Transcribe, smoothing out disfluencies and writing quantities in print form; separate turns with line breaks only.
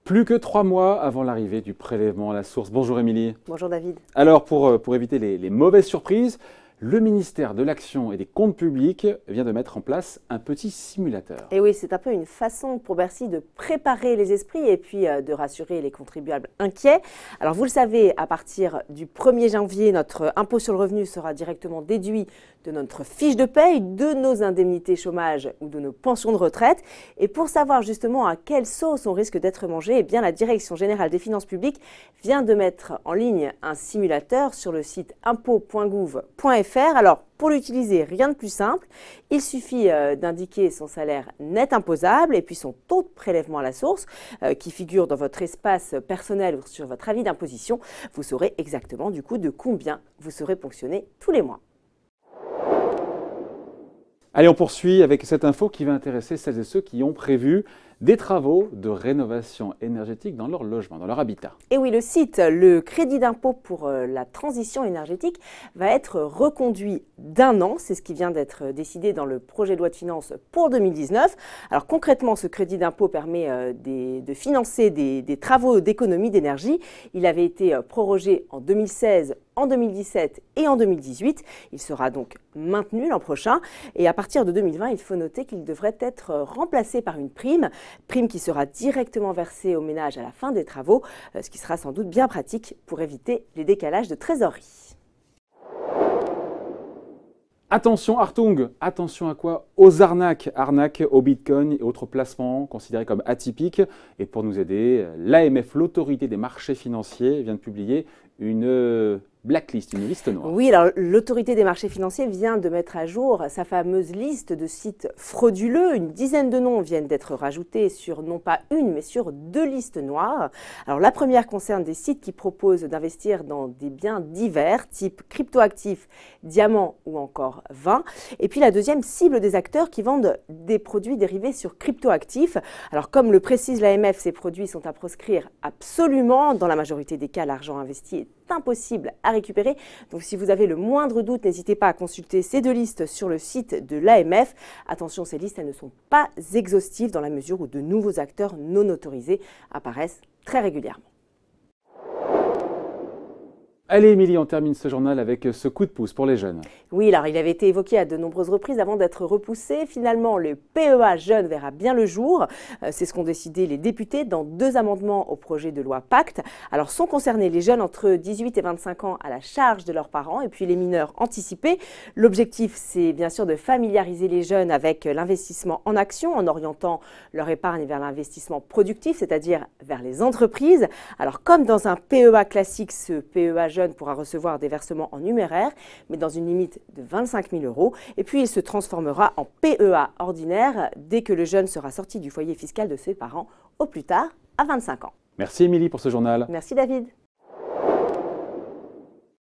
Plus que 3 mois avant l'arrivée du prélèvement à la source. Bonjour Émilie.
Bonjour David.
Alors pour éviter les mauvaises surprises, le ministère de l'Action et des Comptes Publics vient de mettre en place un petit simulateur.
Et oui, c'est un peu une façon pour Bercy de préparer les esprits et puis de rassurer les contribuables inquiets. Alors vous le savez, à partir du 1er janvier, notre impôt sur le revenu sera directement déduit de notre fiche de paye, de nos indemnités chômage ou de nos pensions de retraite. Et pour savoir justement à quelle sauce on risque d'être mangé, eh bien la Direction générale des finances publiques vient de mettre en ligne un simulateur sur le site impôt.gouv.fr. Alors, pour l'utiliser, rien de plus simple. Il suffit d'indiquer son salaire net imposable et puis son taux de prélèvement à la source qui figure dans votre espace personnel ou sur votre avis d'imposition. Vous saurez exactement du coup de combien vous serez ponctionné tous les mois.
Allez, on poursuit avec cette info qui va intéresser celles et ceux qui ont prévu des travaux de rénovation énergétique dans leur logement, dans leur habitat.
Et oui, le site, le crédit d'impôt pour la transition énergétique va être reconduit d'1 an. C'est ce qui vient d'être décidé dans le projet de loi de finances pour 2019. Alors concrètement, ce crédit d'impôt permet de financer des travaux d'économie d'énergie. Il avait été prorogé en 2016, en 2017 et en 2018. Il sera donc maintenu l'an prochain. Et à partir de 2020, il faut noter qu'il devrait être remplacé par une prime qui sera directement versée aux ménages à la fin des travaux, ce qui sera sans doute bien pratique pour éviter les décalages de trésorerie.
Attention Hartung, attention à quoi? Aux arnaques, arnaques au bitcoin et autres placements considérés comme atypiques. Et pour nous aider, l'AMF, l'autorité des marchés financiers, vient de publier une blacklist, une liste noire.
Oui, alors l'autorité des marchés financiers vient de mettre à jour sa fameuse liste de sites frauduleux. Une dizaine de noms viennent d'être rajoutés sur non pas une, mais sur 2 listes noires. Alors la première concerne des sites qui proposent d'investir dans des biens divers, type cryptoactifs, diamants ou encore vin. Et puis la deuxième cible des acteurs qui vendent des produits dérivés sur cryptoactifs. Alors comme le précise l'AMF, ces produits sont à proscrire absolument. Dans la majorité des cas, l'argent investi est impossible à récupérer. Donc si vous avez le moindre doute, n'hésitez pas à consulter ces 2 listes sur le site de l'AMF. Attention, ces listes, elles ne sont pas exhaustives dans la mesure où de nouveaux acteurs non autorisés apparaissent très régulièrement.
Allez Émilie, on termine ce journal avec ce coup de pouce pour les jeunes.
Oui, alors il avait été évoqué à de nombreuses reprises avant d'être repoussé. Finalement, le PEA jeune verra bien le jour. C'est ce qu'ont décidé les députés dans 2 amendements au projet de loi Pacte. Alors sont concernés les jeunes entre 18 et 25 ans à la charge de leurs parents et puis les mineurs anticipés. L'objectif, c'est bien sûr de familiariser les jeunes avec l'investissement en action en orientant leur épargne vers l'investissement productif, c'est-à-dire vers les entreprises. Alors comme dans un PEA classique, ce PEA jeune pourra recevoir des versements en numéraire, mais dans une limite de 25 000 €. Et puis, il se transformera en PEA ordinaire dès que le jeune sera sorti du foyer fiscal de ses parents, au plus tard à 25 ans.
Merci Émilie pour ce journal.
Merci David.